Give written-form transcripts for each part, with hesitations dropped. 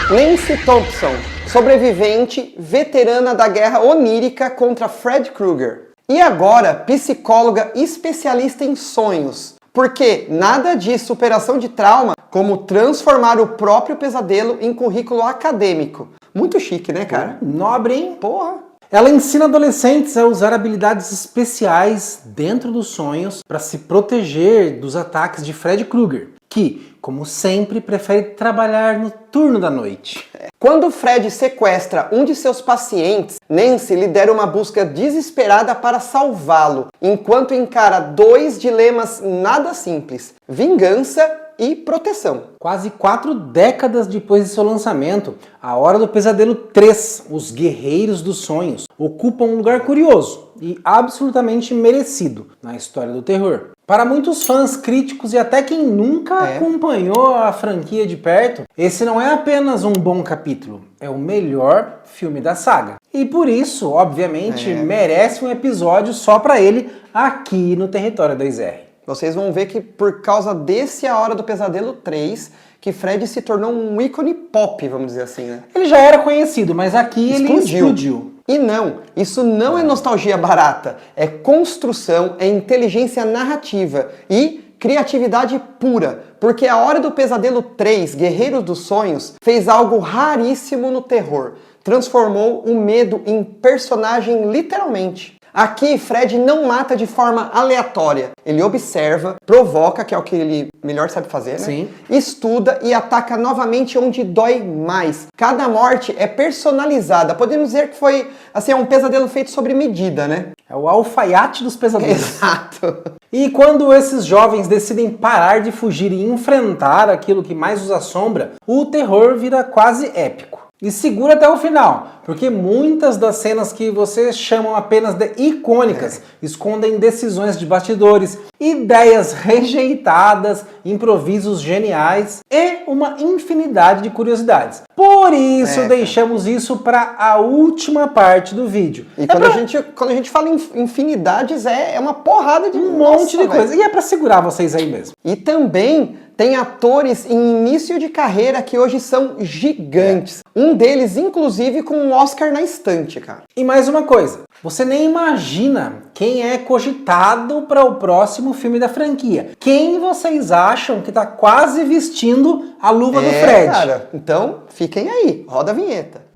Nancy Thompson, sobrevivente, veterana da guerra onírica contra Fred Krueger. E agora, psicóloga especialista em sonhos. Porque nada de superação de trauma como transformar o próprio pesadelo em currículo acadêmico. Muito chique, né, cara? Nobre, hein? Porra! Ela ensina adolescentes a usar habilidades especiais dentro dos sonhos para se proteger dos ataques de Fred Krueger, que, como sempre, prefere trabalhar no turno da noite. Quando Fred sequestra um de seus pacientes, Nancy lidera uma busca desesperada para salvá-lo, enquanto encara dois dilemas nada simples: vingança e proteção. Quase 4 décadas depois de seu lançamento, A Hora do Pesadelo 3, Os Guerreiros dos Sonhos, ocupa um lugar curioso e absolutamente merecido na história do terror. Para muitos fãs, críticos e até quem nunca acompanhou a franquia de perto, esse não é apenas um bom capítulo, é o melhor filme da saga. E por isso, obviamente, merece um episódio só para ele aqui no Território 2R. Vocês vão ver que por causa desse A Hora do Pesadelo 3, que Fred se tornou um ícone pop, vamos dizer assim, né? Ele já era conhecido, mas aqui ele explodiu. E não, isso não é nostalgia barata, é construção, é inteligência narrativa e criatividade pura, porque A Hora do Pesadelo 3, Guerreiros dos Sonhos, fez algo raríssimo no terror, transformou o medo em personagem literalmente. Aqui, Fred não mata de forma aleatória. Ele observa, provoca, que é o que ele melhor sabe fazer, né? Sim. Estuda e ataca novamente onde dói mais. Cada morte é personalizada. Podemos dizer que foi, assim, um pesadelo feito sobre medida, né? É o alfaiate dos pesadelos. Exato. E quando esses jovens decidem parar de fugir e enfrentar aquilo que mais os assombra, o terror vira quase épico. E segura até o final, porque muitas das cenas que vocês chamam apenas de icônicas escondem decisões de bastidores, ideias rejeitadas, improvisos geniais e uma infinidade de curiosidades. Por isso deixamos isso para a última parte do vídeo. E quando a gente fala em infinidades, é uma porrada de monte de coisa. E é para segurar vocês aí mesmo. E também tem atores em início de carreira que hoje são gigantes. Um deles, inclusive, com um Oscar na estante, cara. E mais uma coisa, você nem imagina quem é cogitado para o próximo filme da franquia. Quem vocês acham que tá quase vestindo a luva do Fred? Cara, então fiquem aí, roda a vinheta.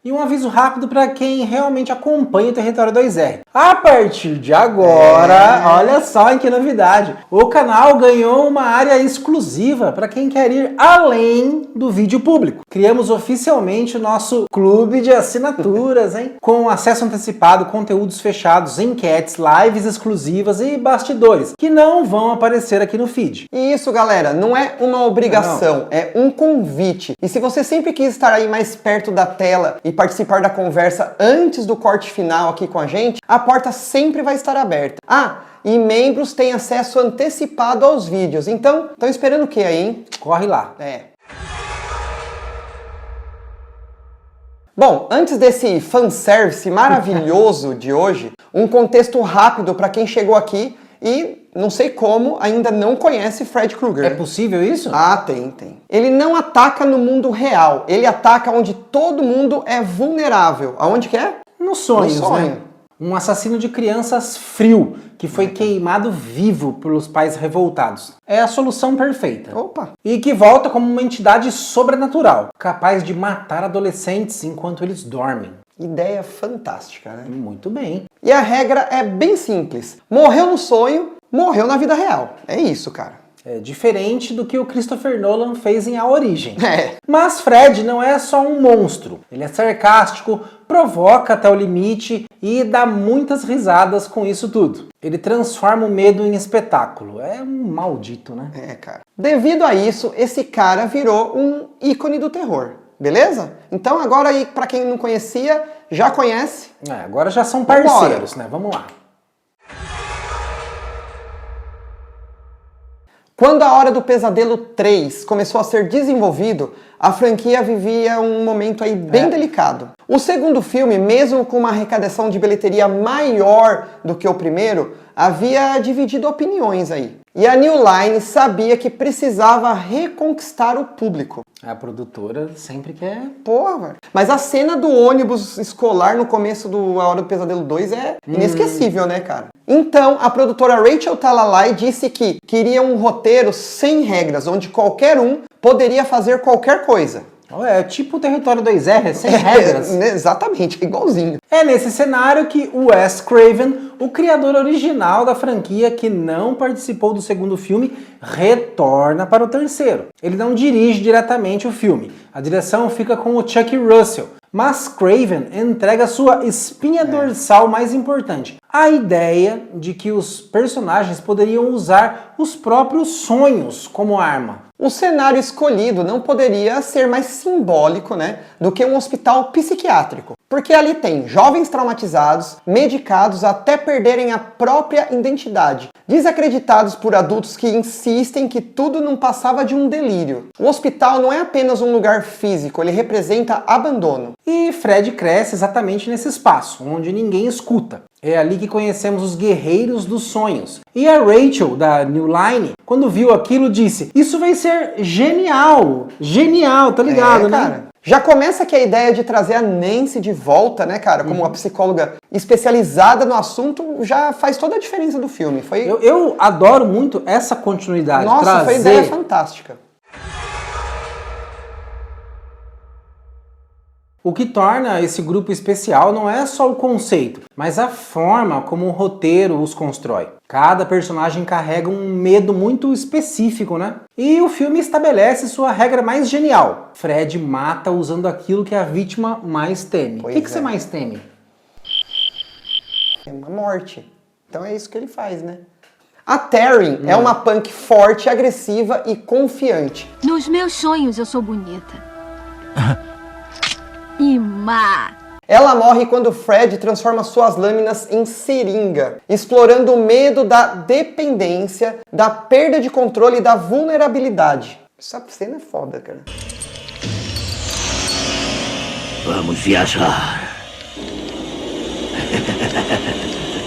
E um aviso rápido para quem realmente acompanha o Território 2R. A partir de agora, olha só que novidade, o canal ganhou uma área exclusiva para quem quer ir além do vídeo público. Criamos oficialmente o nosso clube de assinaturas, hein? Com acesso antecipado, conteúdos fechados, enquetes, lives exclusivas e bastidores, que não vão aparecer aqui no feed. E isso, galera, não é uma obrigação, é um convite. E se você sempre quis estar aí mais perto da tela e participar da conversa antes do corte final aqui com a gente, a porta sempre vai estar aberta. Ah, e membros têm acesso antecipado aos vídeos. Então, estão esperando o que aí, hein? Corre lá. Bom, antes desse fanservice maravilhoso de hoje, um contexto rápido para quem chegou aqui e, não sei como, ainda não conhece Fred Krueger. É possível isso? Ah, tem. Ele não ataca no mundo real, ele ataca onde todo mundo é vulnerável. Aonde que é? Nos sonhos, no sonho. né? Um assassino de crianças frio, que foi queimado vivo pelos pais revoltados. É a solução perfeita. Opa! E que volta como uma entidade sobrenatural, capaz de matar adolescentes enquanto eles dormem. Ideia fantástica, né? Muito bem. E a regra é bem simples. Morreu no sonho, morreu na vida real. É isso, cara. É diferente do que o Christopher Nolan fez em A Origem. É. Mas Fred não é só um monstro. Ele é sarcástico, provoca até o limite e dá muitas risadas com isso tudo. Ele transforma o medo em espetáculo. É um maldito, né? É, cara. Devido a isso, esse cara virou um ícone do terror. Beleza? Então agora aí, pra quem não conhecia, já conhece. Agora já são parceiros, né? Vamos lá. Quando A Hora do Pesadelo 3 começou a ser desenvolvido, a franquia vivia um momento aí bem delicado. O segundo filme, mesmo com uma arrecadação de bilheteria maior do que o primeiro, havia dividido opiniões aí. E a New Line sabia que precisava reconquistar o público. A produtora sempre quer... Porra, velho. Mas a cena do ônibus escolar no começo do A Hora do Pesadelo 2 é inesquecível, né, cara? Então, a produtora Rachel Talalay disse que queria um roteiro sem regras, onde qualquer um poderia fazer qualquer coisa. É tipo o Território 2R, sem regras. Exatamente, igualzinho. É nesse cenário que o Wes Craven, o criador original da franquia que não participou do segundo filme, retorna para o terceiro. Ele não dirige diretamente o filme, a direção fica com o Chuck Russell, mas Craven entrega sua espinha dorsal mais importante, a ideia de que os personagens poderiam usar os próprios sonhos como arma. O cenário escolhido não poderia ser mais simbólico, né, do que um hospital psiquiátrico. Porque ali tem jovens traumatizados, medicados até perderem a própria identidade, desacreditados por adultos que insistem que tudo não passava de um delírio. O hospital não é apenas um lugar físico, ele representa abandono. E Fred cresce exatamente nesse espaço, onde ninguém escuta. É ali que conhecemos os Guerreiros dos Sonhos. E a Rachel, da New Line, quando viu aquilo, disse: isso vai ser genial! Genial, tá ligado, né? Cara. Já começa que a ideia de trazer a Nancy de volta, né, cara, como uma psicóloga especializada no assunto, já faz toda a diferença do filme. Eu adoro muito essa continuidade. Nossa, foi ideia fantástica. O que torna esse grupo especial não é só o conceito, mas a forma como o roteiro os constrói. Cada personagem carrega um medo muito específico, né? E o filme estabelece sua regra mais genial. Fred mata usando aquilo que a vítima mais teme. O que você mais teme? É uma morte. Então é isso que ele faz, né? A Taryn é uma punk forte, agressiva e confiante. Nos meus sonhos eu sou bonita. E má. Ela morre quando Fred transforma suas lâminas em seringa, explorando o medo da dependência, da perda de controle e da vulnerabilidade. Essa cena é foda, cara. Vamos viajar.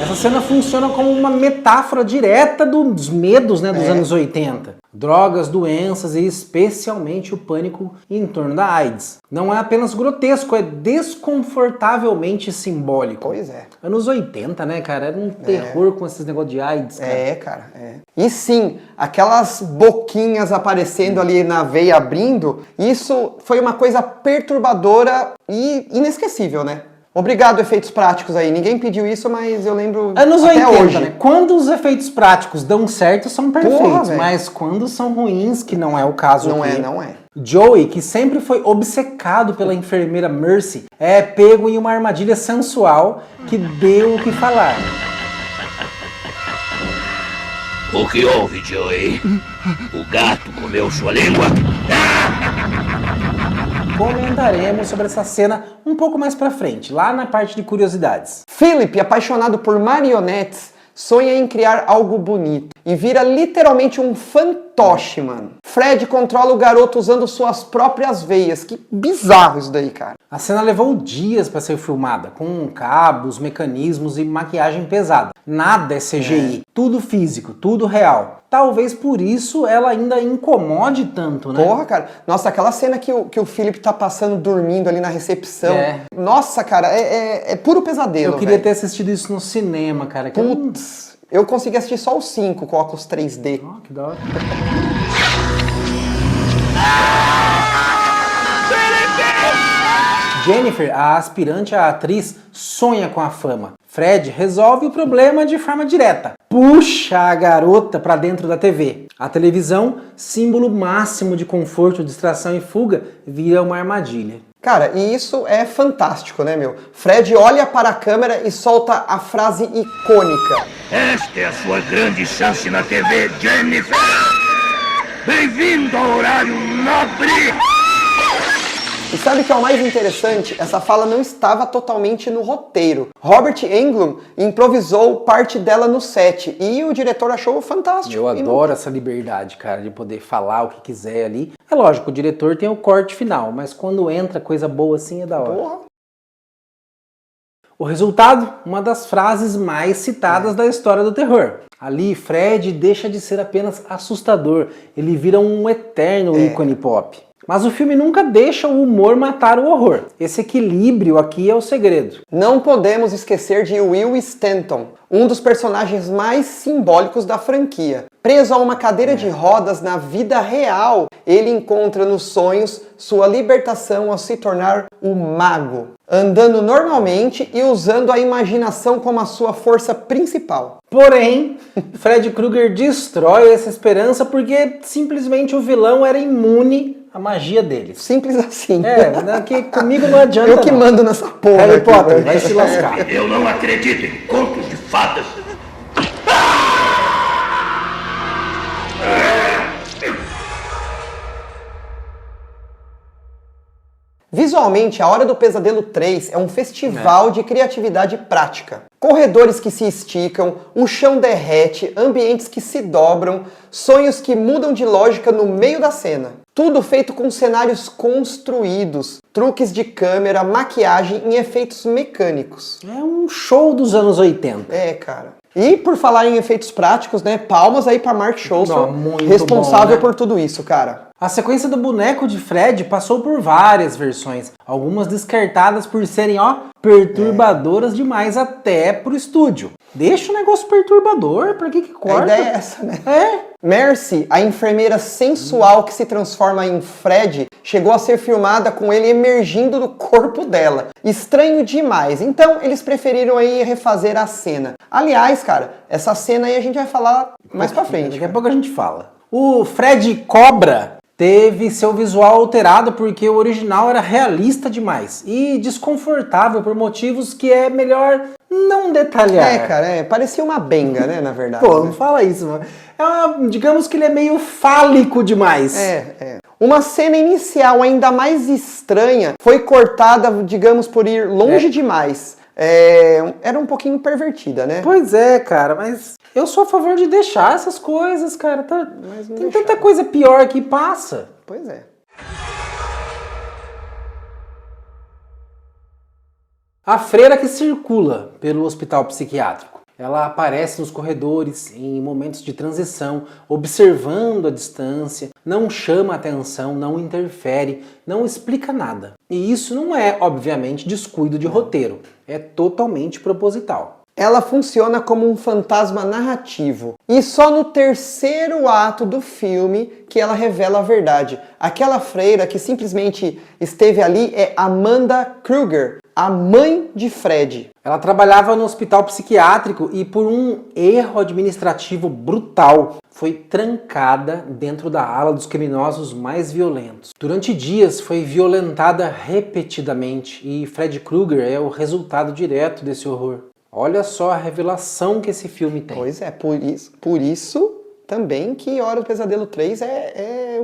Essa cena funciona como uma metáfora direta dos medos, né, dos anos 80. Drogas, doenças e especialmente o pânico em torno da AIDS. Não é apenas grotesco, é desconfortavelmente simbólico. Pois é. Anos 80, né, cara? Era um terror com esses negócios de AIDS, cara. Cara. E sim, aquelas boquinhas aparecendo ali na veia abrindo, isso foi uma coisa perturbadora e inesquecível, né? Obrigado, efeitos práticos aí. Ninguém pediu isso, mas eu lembro anos até 80, hoje. Né? Quando os efeitos práticos dão certo, são perfeitos. Porra, mas quando são ruins, que não é o caso aqui. Não é. Joey, que sempre foi obcecado pela enfermeira Mercy, é pego em uma armadilha sensual que deu o que falar. O que houve, Joey? O gato comeu sua língua? Comentaremos sobre essa cena um pouco mais pra frente, lá na parte de curiosidades. Philip, apaixonado por marionetes, sonha em criar algo bonito e vira literalmente um fantoche, mano. Fred controla o garoto usando suas próprias veias. Que bizarro isso daí, cara. A cena levou dias para ser filmada, com cabos, mecanismos e maquiagem pesada. Nada é CGI, tudo físico, tudo real. Talvez por isso ela ainda incomode tanto, né? Porra, cara. Nossa, aquela cena que o Philip tá passando dormindo ali na recepção. Nossa, cara, é puro pesadelo. Eu queria ter assistido isso no cinema, cara. Putz, eu consegui assistir só os 5 com óculos 3D. Oh, que da hora. Jennifer, a aspirante à atriz, sonha com a fama. Fred resolve o problema de forma direta. Puxa a garota para dentro da TV. A televisão, símbolo máximo de conforto, distração e fuga, vira uma armadilha. Cara, e isso é fantástico, né, meu? Fred olha para a câmera e solta a frase icônica. Esta é a sua grande chance na TV, Jennifer! Bem-vindo ao horário nobre! E sabe o que é o mais interessante? Essa fala não estava totalmente no roteiro. Robert Englund improvisou parte dela no set e o diretor achou fantástico. Eu adoro essa liberdade, cara, de poder falar o que quiser ali. É lógico, o diretor tem o corte final, mas quando entra coisa boa assim é da hora. Porra. O resultado, uma das frases mais citadas da história do terror. Ali, Fred deixa de ser apenas assustador, ele vira um eterno ícone pop. Mas o filme nunca deixa o humor matar o horror. Esse equilíbrio aqui é o segredo. Não podemos esquecer de Will Stanton, um dos personagens mais simbólicos da franquia. Preso a uma cadeira de rodas na vida real, ele encontra nos sonhos sua libertação ao se tornar o mago, andando normalmente e usando a imaginação como a sua força principal. Porém, Fred Krueger destrói essa esperança porque simplesmente o vilão era imune à magia dele. Simples assim. Que comigo não adianta. Eu que não. mando nessa porra. Harry aqui, Potter, velho. vai se lascar. Eu não acredito em contos de fadas. Visualmente, A Hora do Pesadelo 3 é um festival de criatividade prática. Corredores que se esticam, o chão derrete, ambientes que se dobram, sonhos que mudam de lógica no meio da cena. Tudo feito com cenários construídos, truques de câmera, maquiagem e efeitos mecânicos. É um show dos anos 80. É, cara. E por falar em efeitos práticos, né? Palmas aí pra Mark Scholson, Muito responsável bom, né? por tudo isso, cara. A sequência do boneco de Fred passou por várias versões, algumas descartadas por serem, perturbadoras demais até pro estúdio. Deixa o negócio perturbador, pra que corta? A ideia é essa, né? É. Mercy, a enfermeira sensual que se transforma em Fred, chegou a ser filmada com ele emergindo do corpo dela. Estranho demais. Então, eles preferiram aí refazer a cena. Aliás, cara, essa cena aí a gente vai falar mais pra frente. Daqui a pouco a gente fala. O Fred Cobra teve seu visual alterado porque o original era realista demais e desconfortável por motivos que é melhor não detalhar. É, cara, parecia uma benga, né, na verdade. Pô, né? não fala isso, mano. Digamos que ele é meio fálico demais. Uma cena inicial ainda mais estranha foi cortada, digamos, por ir longe demais. Era um pouquinho pervertida, né? Pois é, cara, mas eu sou a favor de deixar essas coisas, cara. Tem tanta coisa pior que passa. Pois é. A freira que circula pelo hospital psiquiátrico. Ela aparece nos corredores em momentos de transição, observando a distância, não chama atenção, não interfere, não explica nada. E isso não é, obviamente, descuido de roteiro. É totalmente proposital. Ela funciona como um fantasma narrativo. E só no terceiro ato do filme que ela revela a verdade. Aquela freira que simplesmente esteve ali é Amanda Krueger, a mãe de Fred. Ela trabalhava no hospital psiquiátrico e por um erro administrativo brutal foi trancada dentro da ala dos criminosos mais violentos. Durante dias foi violentada repetidamente e Fred Krueger é o resultado direto desse horror. Olha só a revelação que esse filme tem. Pois é, por isso também que Hora do Pesadelo 3 é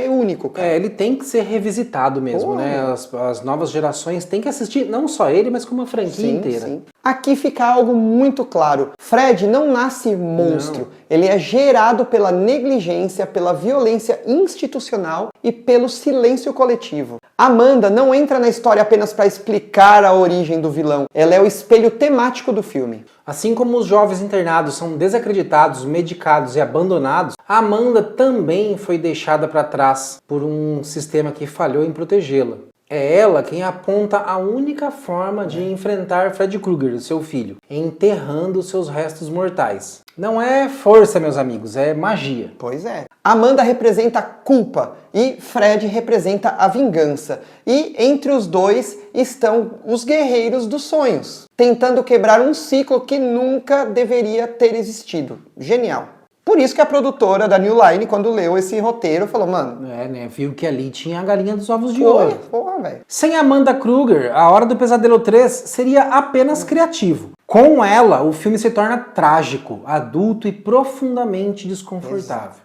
único, cara. Ele tem que ser revisitado mesmo, né? As novas gerações têm que assistir, não só ele, mas como a franquia inteira. Sim. Aqui fica algo muito claro. Fred não nasce monstro. Não. Ele é gerado pela negligência, pela violência institucional e pelo silêncio coletivo. Amanda não entra na história apenas para explicar a origem do vilão. Ela é o espelho temático do filme. Assim como os jovens internados são desacreditados, medicados e abandonados, a Amanda também foi deixada para trás por um sistema que falhou em protegê-la. É ela quem aponta a única forma de enfrentar Fred Krueger, seu filho, enterrando seus restos mortais. Não é força, meus amigos, é magia. Pois é. Amanda representa a culpa e Fred representa a vingança. E entre os dois estão os guerreiros dos sonhos, tentando quebrar um ciclo que nunca deveria ter existido. Genial. Por isso que a produtora da New Line, quando leu esse roteiro, falou, mano... Viu que ali tinha a galinha dos ovos de ouro. Porra, velho. Sem Amanda Krueger, A Hora do Pesadelo 3 seria apenas criativo. Com ela, o filme se torna trágico, adulto e profundamente desconfortável.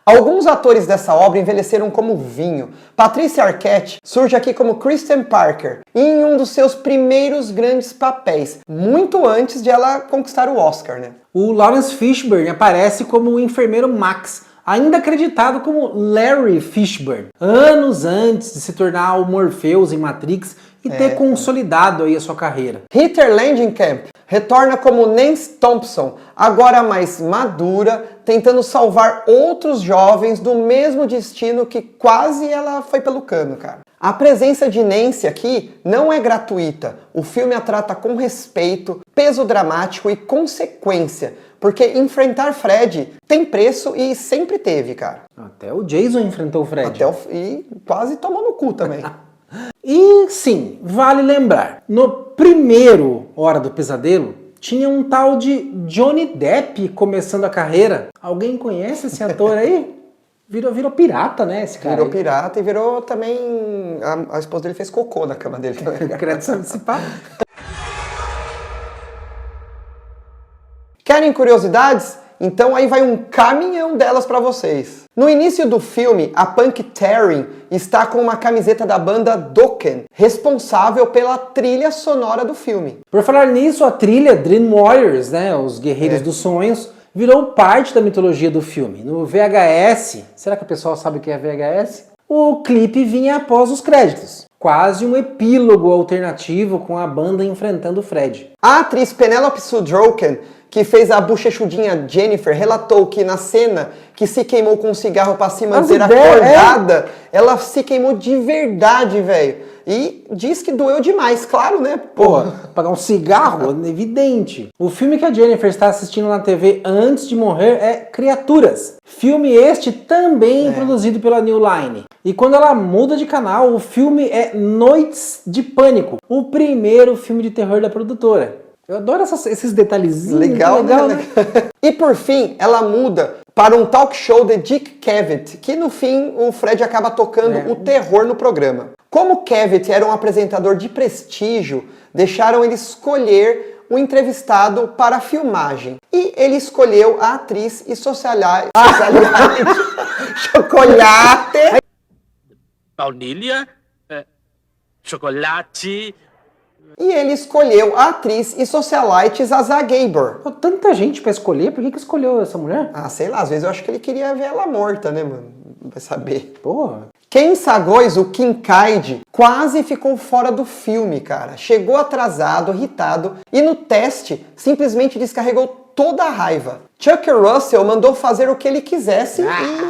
Alguns atores dessa obra envelheceram como vinho. Patricia Arquette surge aqui como Kristen Parker, em um dos seus primeiros grandes papéis, muito antes de ela conquistar o Oscar, né? O Lawrence Fishburne aparece como o enfermeiro Max, ainda acreditado como Larry Fishburne, anos antes de se tornar o Morpheus em Matrix e ter consolidado aí a sua carreira. Heather Langenkamp retorna como Nance Thompson, agora mais madura, tentando salvar outros jovens do mesmo destino que quase ela foi pelo cano, cara. A presença de Nance aqui não é gratuita. O filme a trata com respeito, peso dramático e consequência, porque enfrentar Fred tem preço e sempre teve, cara. Até o Jason enfrentou o Fred. E quase tomou no cu também. E sim, vale lembrar, no primeiro Hora do Pesadelo, tinha um tal de Johnny Depp começando a carreira. Alguém conhece esse ator aí? Virou pirata, né, esse cara? Virou pirata e virou também... A esposa dele fez cocô na cama dele. Querendo se pá. Querem curiosidades? Então aí vai um caminhão delas pra vocês. No início do filme, a punk Taryn está com uma camiseta da banda Dokken, responsável pela trilha sonora do filme. Por falar nisso, a trilha Dream Warriors, né, os Guerreiros dos Sonhos, virou parte da mitologia do filme. No VHS, será que o pessoal sabe o que é VHS? O clipe vinha após os créditos. Quase um epílogo alternativo com a banda enfrentando o Fred. A atriz Penelope Sudroken, que fez a bochechudinha Jennifer, relatou que na cena que se queimou com um cigarro pra se manter acordada, ela se queimou de verdade, velho. E diz que doeu demais, claro, né? Pô, pagar um cigarro, evidente. O filme que a Jennifer está assistindo na TV antes de morrer é Criaturas. Filme este também produzido pela New Line. E quando ela muda de canal, o filme é Noites de Pânico, o primeiro filme de terror da produtora. Eu adoro esses detalhezinhos. Legal, né? E por fim, ela muda para um talk show de Dick Cavett, que no fim o Fred acaba tocando o terror no programa. Como Cavett era um apresentador de prestígio, deixaram ele escolher o entrevistado para a filmagem. E ele escolheu a atriz e socialite Chocolate. Baunilha, chocolate. E ele escolheu a atriz e socialite Zaza Gabor. Pô, tanta gente pra escolher, por que escolheu essa mulher? Ah, sei lá, às vezes eu acho que ele queria ver ela morta, né, mano? Vai saber. Porra. Ken Sagoes, o Kincaid, quase ficou fora do filme, cara. Chegou atrasado, irritado e no teste simplesmente descarregou toda a raiva. Chuck Russell mandou fazer o que ele quisesse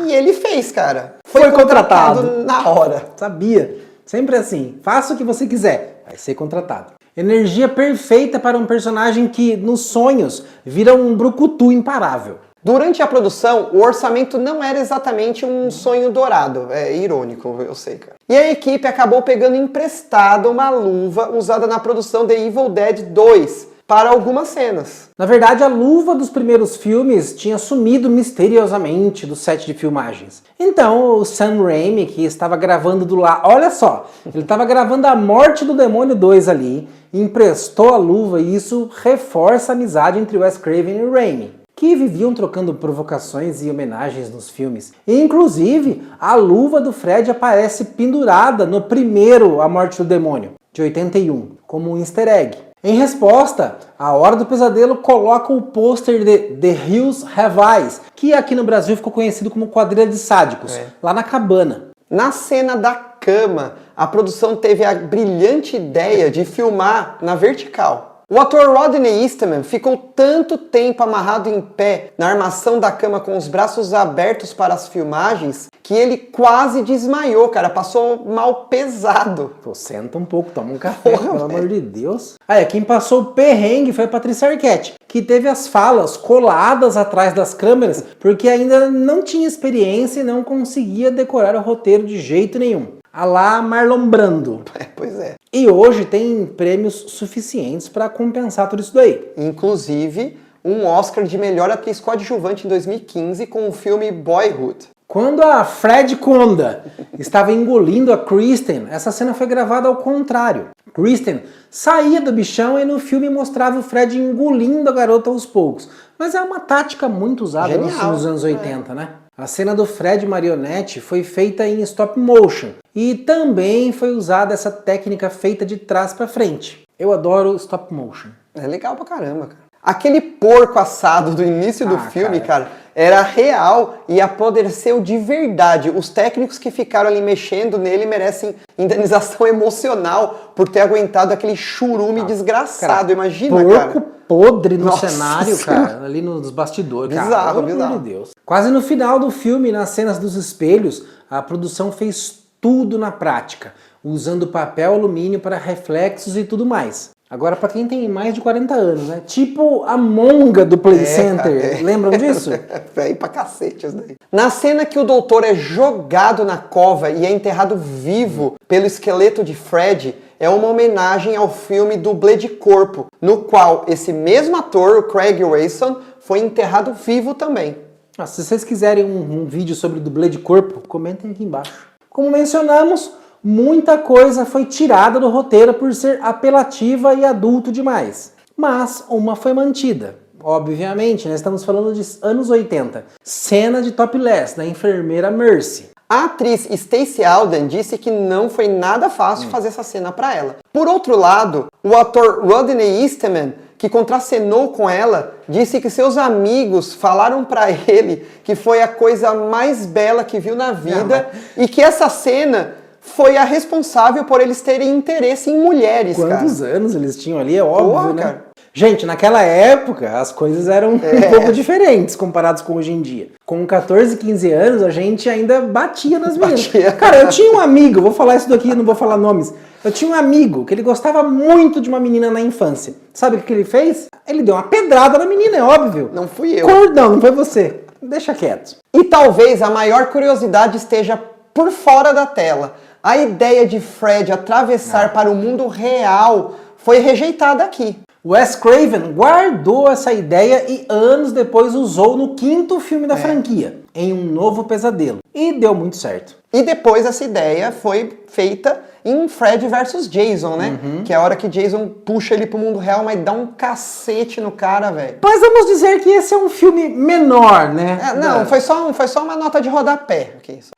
e ele fez, cara. Foi contratado na hora. Sabia. Sempre assim. Faça o que você quiser. Vai ser contratado. Energia perfeita para um personagem que, nos sonhos, vira um brucutu imparável. Durante a produção, o orçamento não era exatamente um sonho dourado. É irônico, eu sei, cara. E a equipe acabou pegando emprestado uma luva usada na produção de Evil Dead 2 para algumas cenas. Na verdade, a luva dos primeiros filmes tinha sumido misteriosamente do set de filmagens. Então, o Sam Raimi, que estava gravando do lado... Olha só, ele estava gravando A Morte do Demônio 2 ali, emprestou a luva e isso reforça a amizade entre Wes Craven e Raimi, que viviam trocando provocações e homenagens nos filmes. E, inclusive, a luva do Fred aparece pendurada no primeiro A Morte do Demônio, de 81, como um easter egg. Em resposta, a Hora do Pesadelo coloca o pôster de The Hills Have Eyes, que aqui no Brasil ficou conhecido como Quadrilha de Sádicos, lá na cabana. Na cena da cama, a produção teve a brilhante ideia de filmar na vertical. O ator Rodney Eastman ficou tanto tempo amarrado em pé na armação da cama com os braços abertos para as filmagens que ele quase desmaiou, cara. Passou mal pesado. Pô, senta um pouco, toma um café, pelo amor de Deus. Quem passou o perrengue foi a Patricia Arquette, que teve as falas coladas atrás das câmeras porque ainda não tinha experiência e não conseguia decorar o roteiro de jeito nenhum. A lá Marlon Brando. Pois é. E hoje tem prêmios suficientes para compensar tudo isso daí. Inclusive, um Oscar de melhor atriz coadjuvante em 2015 com o filme Boyhood. Quando a Fred Conda estava engolindo a Kristen, essa cena foi gravada ao contrário. Kristen saía do bichão e no filme mostrava o Fred engolindo a garota aos poucos. Mas é uma tática muito usada nos anos 80, né? A cena do Fred marionete foi feita em stop motion e também foi usada essa técnica feita de trás para frente. Eu adoro stop motion. É legal pra caramba, cara. Aquele porco assado do início do filme, cara, era real e apodreceu de verdade. Os técnicos que ficaram ali mexendo nele merecem indenização emocional por ter aguentado aquele churume desgraçado. Cara, Imagina, porco cara. podre no Nossa cenário, Senhora. cara, ali nos bastidores. Bizarro, cara, pelo bizarro. amor de Deus. Quase no final do filme, nas cenas dos espelhos, a produção fez tudo na prática, usando papel alumínio para reflexos e tudo mais. Agora, pra quem tem mais de 40 anos, né? Tipo a monga do Play Center. Lembram disso? Velho pra cacete isso daí. Na cena que o doutor é jogado na cova e é enterrado vivo pelo esqueleto de Fred, é uma homenagem ao filme Dublê de Corpo, no qual esse mesmo ator, o Craig Wasson, foi enterrado vivo também. Se vocês quiserem um vídeo sobre dublê de corpo, comentem aqui embaixo. Como mencionamos, muita coisa foi tirada do roteiro por ser apelativa e adulto demais. Mas uma foi mantida. Obviamente, nós estamos falando de anos 80. Cena de topless da enfermeira Mercy. A atriz Stacey Alden disse que não foi nada fácil fazer essa cena pra ela. Por outro lado, o ator Rodney Eastman, que contracenou com ela, disse que seus amigos falaram pra ele que foi a coisa mais bela que viu na vida e que essa cena foi a responsável por eles terem interesse em mulheres, Quantos anos eles tinham ali, é óbvio, Porra, né? cara. Gente, naquela época as coisas eram um pouco diferentes comparadas com hoje em dia. Com 14, 15 anos a gente ainda batia nas meninas. Cara, eu tinha um amigo, vou falar isso daqui, não vou falar nomes. Eu tinha um amigo que ele gostava muito de uma menina na infância. Sabe o que ele fez? Ele deu uma pedrada na menina, é óbvio. Não fui eu. Não foi você. Deixa quieto. E talvez a maior curiosidade esteja por fora da tela. A ideia de Fred atravessar para o mundo real foi rejeitada aqui. Wes Craven guardou essa ideia e anos depois usou no 5º filme da franquia, em Um Novo Pesadelo. E deu muito certo. E depois essa ideia foi feita em Fred vs Jason, né? Que é a hora que Jason puxa ele pro mundo real, mas dá um cacete no cara, velho. Mas vamos dizer que esse é um filme menor, né? Não, foi só uma nota de rodapé. Que isso.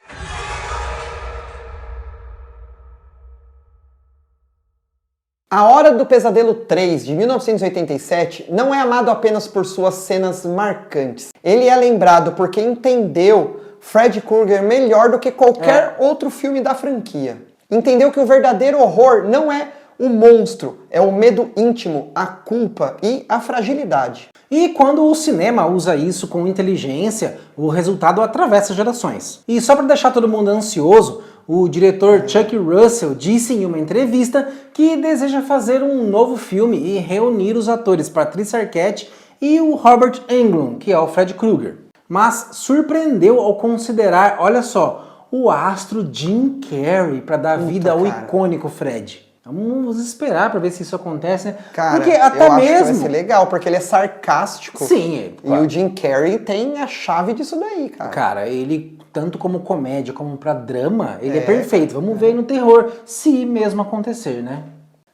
A Hora do Pesadelo 3, de 1987, não é amado apenas por suas cenas marcantes. Ele é lembrado porque entendeu Fred Krueger melhor do que qualquer outro filme da franquia. Entendeu que o verdadeiro horror não é o monstro, é o medo íntimo, a culpa e a fragilidade. E quando o cinema usa isso com inteligência, o resultado atravessa gerações. E só para deixar todo mundo ansioso, o diretor Chuck Russell disse em uma entrevista que deseja fazer um novo filme e reunir os atores Patricia Arquette e o Robert Englund, que é o Fred Krueger. Mas surpreendeu ao considerar, olha só, o astro Jim Carrey para dar vida ao icônico Fred. Vamos esperar para ver se isso acontece, né? Cara, porque até eu acho mesmo que vai ser legal, porque ele é sarcástico. Sim, E o Jim Carrey tem a chave disso daí, cara. Cara, ele, tanto como comédia como pra drama, ele é perfeito. Vamos ver no terror, se mesmo acontecer, né?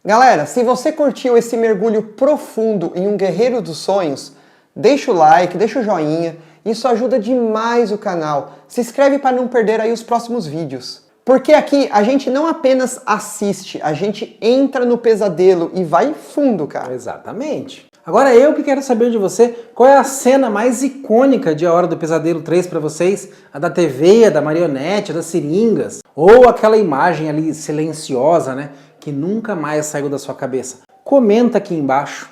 Galera, se você curtiu esse mergulho profundo em um Guerreiro dos Sonhos, deixa o like, deixa o joinha. Isso ajuda demais o canal. Se inscreve para não perder aí os próximos vídeos. Porque aqui a gente não apenas assiste, a gente entra no pesadelo e vai fundo, cara. Exatamente. Agora eu que quero saber de você, qual é a cena mais icônica de A Hora do Pesadelo 3 pra vocês? A da TV, a da marionete, a das seringas? Ou aquela imagem ali silenciosa, né? Que nunca mais saiu da sua cabeça? Comenta aqui embaixo.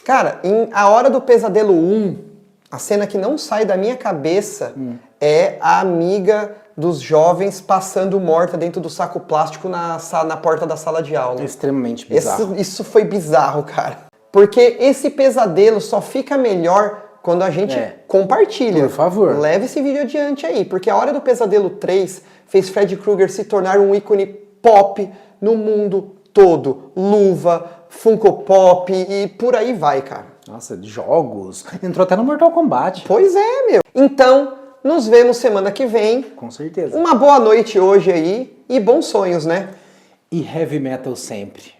Cara, em A Hora do Pesadelo 1, a cena que não sai da minha cabeça é a amiga dos jovens passando morta dentro do saco plástico na porta da sala de aula. Extremamente bizarro. Isso foi bizarro, cara. Porque esse pesadelo só fica melhor quando a gente compartilha. Por favor. Leve esse vídeo adiante aí, porque A Hora do Pesadelo 3 fez Fred Krueger se tornar um ícone pop no mundo todo. Luva, Funko Pop e por aí vai, cara. Nossa, de jogos. Entrou até no Mortal Kombat. Pois é, meu. Então, nos vemos semana que vem. Com certeza. Uma boa noite hoje aí e bons sonhos, né? E heavy metal sempre.